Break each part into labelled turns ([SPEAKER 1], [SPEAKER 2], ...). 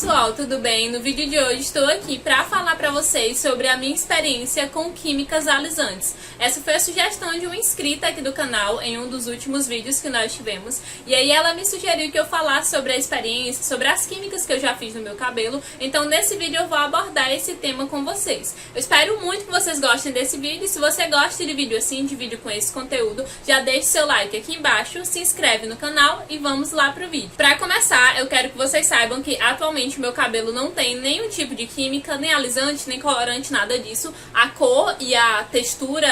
[SPEAKER 1] pessoal, tudo bem? No vídeo de hoje estou aqui para falar para vocês sobre a minha experiência com químicas alisantes. Essa foi a sugestão de uma inscrita aqui do canal em um dos últimos vídeos que nós tivemos. E aí ela me sugeriu que eu falasse sobre a experiência, sobre as químicas que eu já fiz no meu cabelo. Então nesse vídeo eu vou abordar esse tema com vocês. Eu espero muito que vocês gostem desse vídeo. Se você gosta de vídeo assim, de vídeo com esse conteúdo, já deixe seu like aqui embaixo, se inscreve no canal e vamos lá pro vídeo. Para começar, eu quero que vocês saibam que atualmente o meu cabelo não tem nenhum tipo de química, nem alisante, nem colorante, nada disso. A cor e a textura,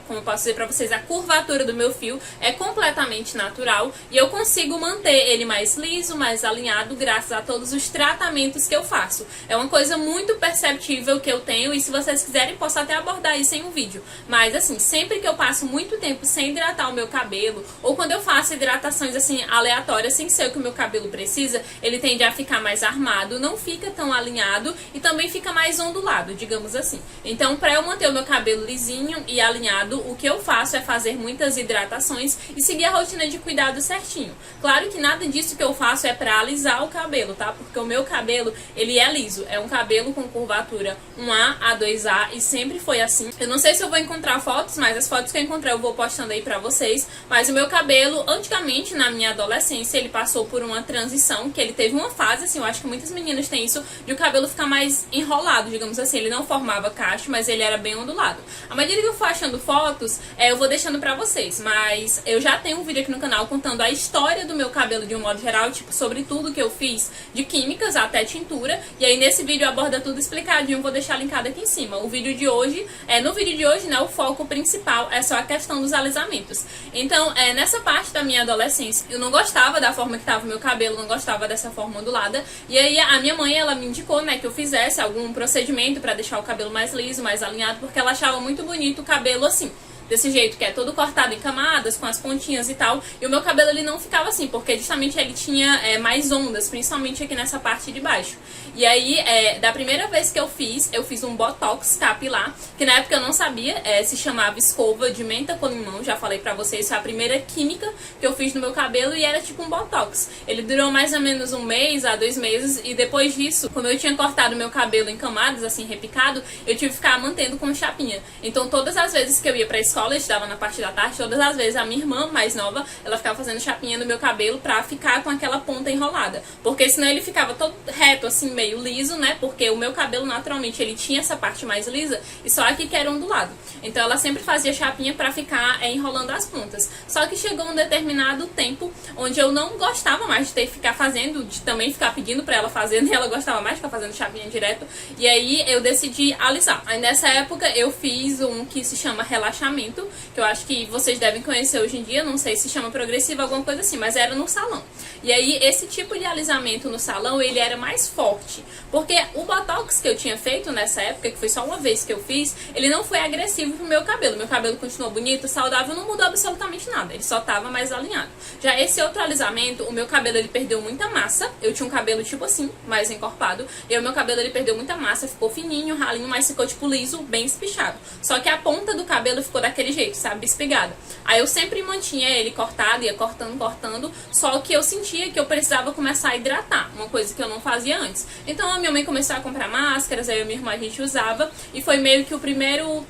[SPEAKER 1] como eu posso dizer pra vocês, a curvatura do meu fio é completamente natural e eu consigo manter ele mais liso, mais alinhado graças a todos os tratamentos que eu faço. É uma coisa muito perceptível que eu tenho e se vocês quiserem posso até abordar isso em um vídeo. Mas assim, sempre que eu passo muito tempo sem hidratar o meu cabelo ou quando eu faço hidratações assim aleatórias sem ser o que o meu cabelo precisa, ele tende a ficar mais armado, não fica tão alinhado e também fica mais ondulado, digamos assim. Então, para eu manter o meu cabelo lisinho e alinhado, o que eu faço é fazer muitas hidratações e seguir a rotina de cuidado certinho. Claro que nada disso que eu faço é para alisar o cabelo, tá? Porque o meu cabelo, ele é liso, é um cabelo com curvatura 1A a 2A e sempre foi assim. Eu não sei se eu vou encontrar fotos, mas as fotos que eu encontrei eu vou postando aí pra vocês. Mas o meu cabelo, antigamente, na minha adolescência, ele passou por uma transição, que ele teve uma fase, assim, eu acho que muitas meninas têm isso, de o cabelo ficar mais enrolado, digamos assim. Ele não formava cacho, mas ele era bem ondulado. À medida que eu for achando fotos, eu vou deixando pra vocês. Mas eu já tenho um vídeo aqui no canal contando a história do meu cabelo de um modo geral, tipo, sobre tudo que eu fiz, de químicas até tintura. E aí nesse vídeo aborda tudo explicadinho, vou deixar linkado aqui em cima. O vídeo de hoje, no vídeo de hoje, né, o foco principal é só a questão dos alisamentos. Então, nessa parte da minha adolescência, eu não gostava da forma que tava o meu cabelo, não gostava dessa forma ondulada. E aí a minha mãe, ela me indicou, né, que eu fizesse algum procedimento pra deixar o cabelo mais liso, mais alinhado, porque ela achava muito bonito o cabelo assim, desse jeito, que é todo cortado em camadas, com as pontinhas e tal. E o meu cabelo, ele não ficava assim, porque justamente ele tinha mais ondas, principalmente aqui nessa parte de baixo. E aí, da primeira vez que eu fiz um botox capilar, que na época eu não sabia, se chamava escova de menta com limão, já falei pra vocês, foi a primeira química que eu fiz no meu cabelo e era tipo um botox. Ele durou mais ou menos 1 mês a 2 meses e depois disso, como eu tinha cortado meu cabelo em camadas, assim, repicado, eu tive que ficar mantendo com chapinha. Então todas as vezes que eu ia pra escola, eu estudava na parte da tarde, todas as vezes a minha irmã mais nova, ela ficava fazendo chapinha no meu cabelo pra ficar com aquela ponta enrolada, porque senão ele ficava todo reto, assim, meio liso, né, porque o meu cabelo naturalmente ele tinha essa parte mais lisa e só aqui que era ondulado. Então ela sempre fazia chapinha pra ficar enrolando as pontas. Só que chegou um determinado tempo onde eu não gostava mais de ter que ficar fazendo, de também ficar pedindo pra ela fazer, né, ela gostava mais de ficar fazendo chapinha direto, e aí eu decidi alisar. Aí nessa época eu fiz um que se chama relaxamento, que eu acho que vocês devem conhecer hoje em dia, não sei se chama progressivo, alguma coisa assim, mas era no salão. E aí esse tipo de alisamento no salão, ele era mais forte, porque o botox que eu tinha feito nessa época, que foi só uma vez que eu fiz, ele não foi agressivo pro meu cabelo continuou bonito, saudável, não mudou absolutamente nada, ele só tava mais alinhado. Já esse outro alisamento, o meu cabelo ele perdeu muita massa, eu tinha um cabelo tipo assim, mais encorpado, e o meu cabelo ele perdeu muita massa, ficou fininho, ralinho, mas ficou tipo liso, bem espichado. Só que a ponta do cabelo ficou daquele jeito, sabe, espigada. Aí eu sempre mantinha ele cortado, ia cortando, só que eu sentia que eu precisava começar a hidratar, uma coisa que eu não fazia antes. Então a minha mãe começou a comprar máscaras, aí eu e minha irmã a gente usava, e foi meio que o primeiro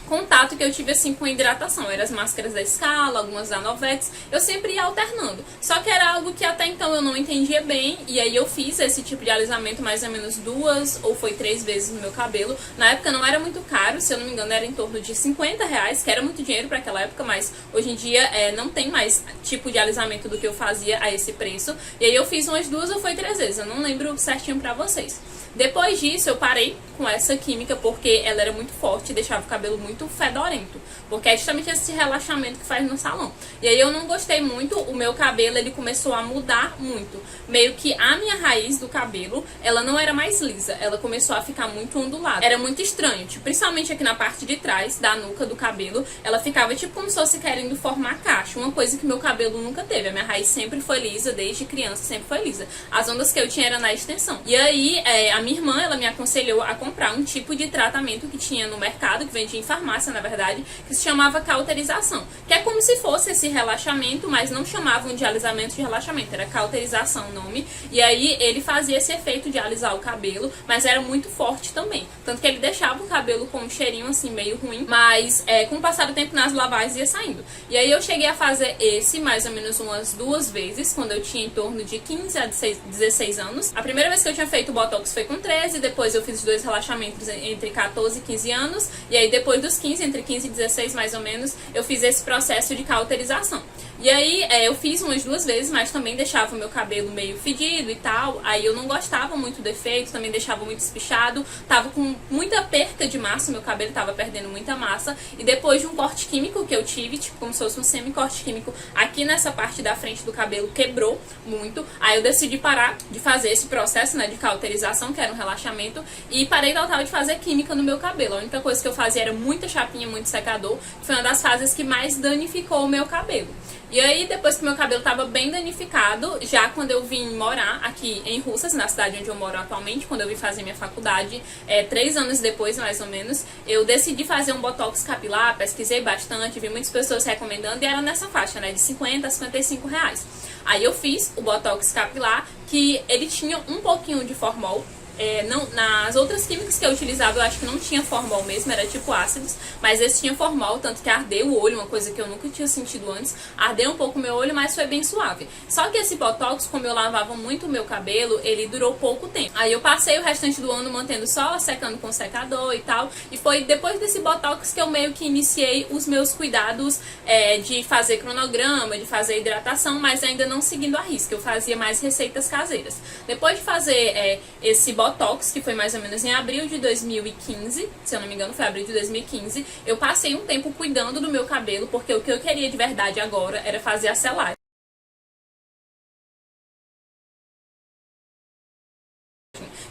[SPEAKER 1] contato que eu tive assim com hidratação. Eram as máscaras da Scala, algumas da Novex, eu sempre ia alternando. Só que era algo que até então eu não entendia bem, e aí eu fiz esse tipo de alisamento mais ou menos 2 ou foi 3 vezes no meu cabelo. Na época não era muito caro, se eu não me engano era em torno de R$50, que era muito dinheiro para aquela época, mas hoje em dia não tem mais tipo de alisamento do que eu fazia a esse preço. E aí eu fiz umas 2 ou foi 3 vezes, eu não lembro certinho pra vocês. Depois disso eu parei com essa química porque ela era muito forte e deixava o cabelo muito fedorento, porque é justamente esse relaxamento que faz no salão. E aí eu não gostei muito, o meu cabelo ele começou a mudar muito, meio que a minha raiz do cabelo, ela não era mais lisa, ela começou a ficar muito ondulada. Era muito estranho, tipo, principalmente aqui na parte de trás da nuca do cabelo, ela ficava tipo como se fosse querendo formar cacho, uma coisa que meu cabelo nunca teve. A minha raiz sempre foi lisa, desde criança sempre foi lisa. As ondas que eu tinha era na extensão. E aí a minha irmã, ela me aconselhou a comprar um tipo de tratamento que tinha no mercado, que vendia em farmácia, farmácia, na verdade, que se chamava cauterização, que é como se fosse esse relaxamento, mas não chamavam de alisamento de relaxamento, era cauterização o nome, e aí ele fazia esse efeito de alisar o cabelo, mas era muito forte também, tanto que ele deixava o cabelo com um cheirinho assim meio ruim, mas com o passar do tempo nas lavagens ia saindo. E aí eu cheguei a fazer esse mais ou menos umas 2 vezes, quando eu tinha em torno de 15 a 16 anos. A primeira vez que eu tinha feito o Botox foi com 13, depois eu fiz os 2 relaxamentos entre 14 e 15 anos, e aí depois dos 15, entre 15 e 16 mais ou menos, eu fiz esse processo de cauterização. E aí eu fiz umas 2 vezes, mas também deixava o meu cabelo meio fedido e tal, aí eu não gostava muito do efeito, também deixava muito espichado, tava com muita perca de massa, meu cabelo tava perdendo muita massa, e depois de um corte químico que eu tive, tipo como se fosse um semi-corte químico, aqui nessa parte da frente do cabelo quebrou muito, aí eu decidi parar de fazer esse processo, né, de cauterização, que era um relaxamento, e parei total de fazer química no meu cabelo. A única coisa que eu fazia era muita chapinha, muito secador, que foi uma das fases que mais danificou o meu cabelo. E aí, depois que meu cabelo estava bem danificado, já quando eu vim morar aqui em Russas, na cidade onde eu moro atualmente, quando eu vim fazer minha faculdade, 3 anos depois, mais ou menos, eu decidi fazer um botox capilar, pesquisei bastante, vi muitas pessoas recomendando, e era nessa faixa, né, de 50 a 55 reais. Aí eu fiz o botox capilar, que ele tinha um pouquinho de formol. Não, nas outras químicas que eu utilizava, eu acho que não tinha formol mesmo, era tipo ácidos, mas esse tinha formol, tanto que ardeu o olho, uma coisa que eu nunca tinha sentido antes. Ardeu um pouco o meu olho, mas foi bem suave. Só que esse botox, como eu lavava muito o meu cabelo, ele durou pouco tempo. Aí eu passei o restante do ano mantendo só secando com secador e tal, e foi depois desse botox que eu meio que iniciei os meus cuidados de fazer cronograma, de fazer hidratação, mas ainda não seguindo a risca, eu fazia mais receitas caseiras. Depois de fazer esse botox, que foi mais ou menos em abril de 2015, se eu não me engano foi abril de 2015, eu passei um tempo cuidando do meu cabelo, porque o que eu queria de verdade agora era fazer a selagem.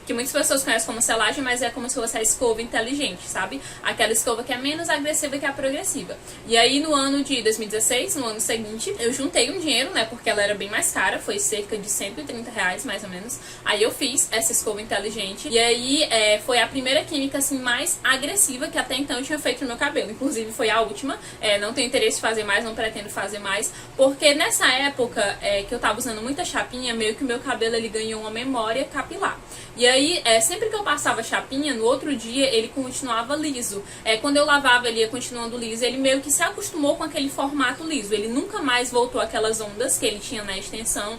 [SPEAKER 1] Que muitas pessoas conhecem como selagem, mas é como se fosse a escova inteligente, sabe? Aquela escova que é menos agressiva que a progressiva. E aí no ano de 2016, no ano seguinte, eu juntei um dinheiro, né? Porque ela era bem mais cara, foi cerca de 130 reais, mais ou menos. Aí eu fiz essa escova inteligente. E aí foi a primeira química, assim, mais agressiva que até então eu tinha feito no meu cabelo. Inclusive foi a última. Não tenho interesse em fazer mais, não pretendo fazer mais. Porque nessa época que eu tava usando muita chapinha, meio que o meu cabelo ele ganhou uma memória capilar. E aí, sempre que eu passava chapinha, no outro dia ele continuava liso. Quando eu lavava, ele ia continuando liso. Ele meio que se acostumou com aquele formato liso. Ele nunca mais voltou aquelas ondas que ele tinha na extensão.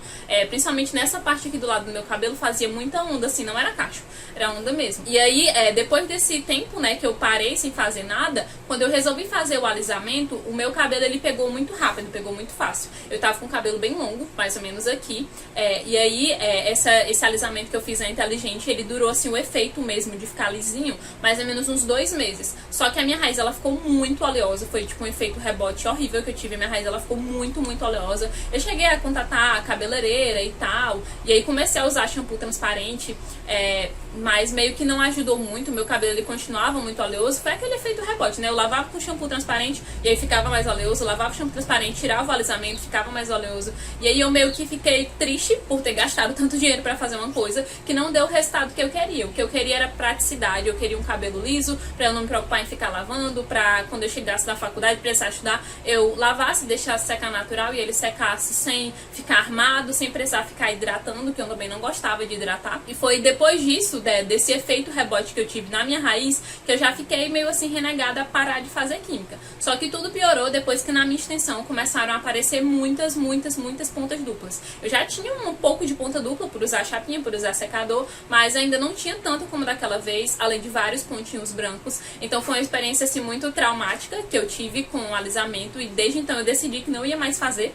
[SPEAKER 1] Principalmente nessa parte aqui do lado do meu cabelo, fazia muita onda, assim, não era cacho, era onda mesmo. E aí, depois desse tempo, né, que eu parei sem fazer nada, quando eu resolvi fazer o alisamento, o meu cabelo, ele pegou muito rápido, pegou muito fácil. Eu tava com o cabelo bem longo, mais ou menos aqui. E aí, esse alisamento que eu fiz na inteligente, ele durou assim o efeito mesmo de ficar lisinho, mais ou menos uns 2 meses. Só que a minha raiz, ela ficou muito oleosa, foi tipo um efeito rebote horrível que eu tive, a minha raiz ela ficou muito, muito oleosa. Eu cheguei a contatar a cabeleireira e tal, e aí comecei a usar shampoo transparente, mas meio que não ajudou muito, meu cabelo ele continuava muito oleoso, foi aquele efeito rebote, né? Eu lavava com shampoo transparente e aí ficava mais oleoso, lavava shampoo transparente, tirava o alisamento, ficava mais oleoso. E aí eu meio que fiquei triste por ter gastado tanto dinheiro pra fazer uma coisa que não deu o resultado que eu queria. O que eu queria era praticidade, eu queria um cabelo liso, pra eu não me preocupar em ficar lavando, pra quando eu chegasse da faculdade, precisar estudar, eu lavasse, deixasse secar natural e ele secasse sem ficar armado, sem precisar ficar hidratando, que eu também não gostava de hidratar. E foi depois disso, desse efeito rebote que eu tive na minha raiz, que eu já fiquei meio assim renegada a parar de fazer química. Só que tudo piorou depois que na minha extensão começaram a aparecer muitas pontas duplas. Eu já tinha um pouco de ponta dupla por usar chapinha, por usar secador, mas ainda não tinha tanto como daquela vez, além de vários pontinhos brancos. Então foi uma experiência assim muito traumática que eu tive com o alisamento, e desde então eu decidi que não ia mais fazer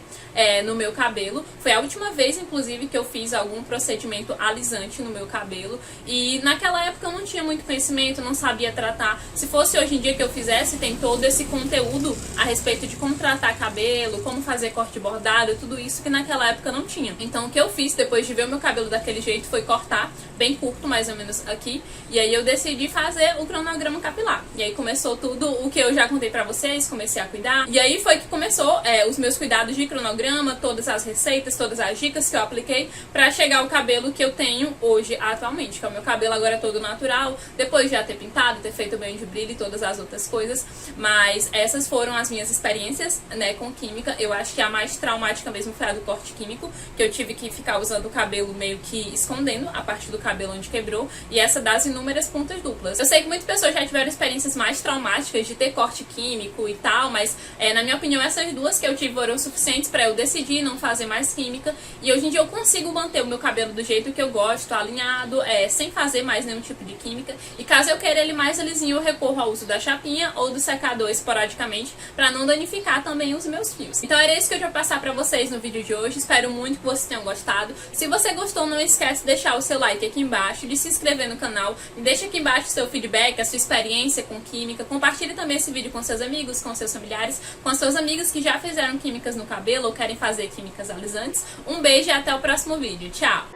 [SPEAKER 1] no meu cabelo. Foi a última vez, inclusive, que eu fiz algum procedimento alisante no meu cabelo, e naquela época eu não tinha muito conhecimento, não sabia tratar. Se fosse hoje em dia que eu fizesse, tem todo esse conteúdo a respeito de como tratar cabelo, como fazer corte bordado, tudo isso que naquela época não tinha. Então o que eu fiz depois de ver o meu cabelo daquele jeito foi cortar bem curto, mais ou menos aqui. E aí eu decidi fazer o cronograma capilar. E aí começou tudo o que eu já contei pra vocês, comecei a cuidar. E aí foi que começou os meus cuidados de cronograma, todas as receitas, todas as dicas que eu apliquei pra chegar ao cabelo que eu tenho hoje, atualmente. Que é o meu cabelo agora é todo natural, depois de já ter pintado, ter feito banho de brilho e todas as outras coisas. Mas essas foram as minhas experiências, né, com química. Eu acho que a mais traumática mesmo foi a do corte químico, que eu tive que ficar usando o cabelo meio que escondendo a parte do cabelo onde quebrou, e essa das inúmeras pontas duplas. Eu sei que muitas pessoas já tiveram experiências mais traumáticas de ter corte químico e tal, mas na minha opinião essas duas que eu tive foram suficientes pra eu decidir não fazer mais química, e hoje em dia eu consigo manter o meu cabelo do jeito que eu gosto, alinhado, sem fazer mais nenhum tipo de química, e caso eu queira ele mais lisinho, eu recorro ao uso da chapinha ou do secador esporadicamente, pra não danificar também os meus fios. Então era isso que eu ia passar pra vocês no vídeo de hoje, espero muito que vocês tenham gostado. Se você gostou, não esquece de deixar o seu like aqui embaixo, de se inscrever no canal, e deixa aqui embaixo o seu feedback, a sua experiência com química. Compartilhe também esse vídeo com seus amigos, com seus familiares, com seus amigos que já fizeram químicas no cabelo ou querem fazer químicas alisantes. Um beijo e até o próximo vídeo. Tchau!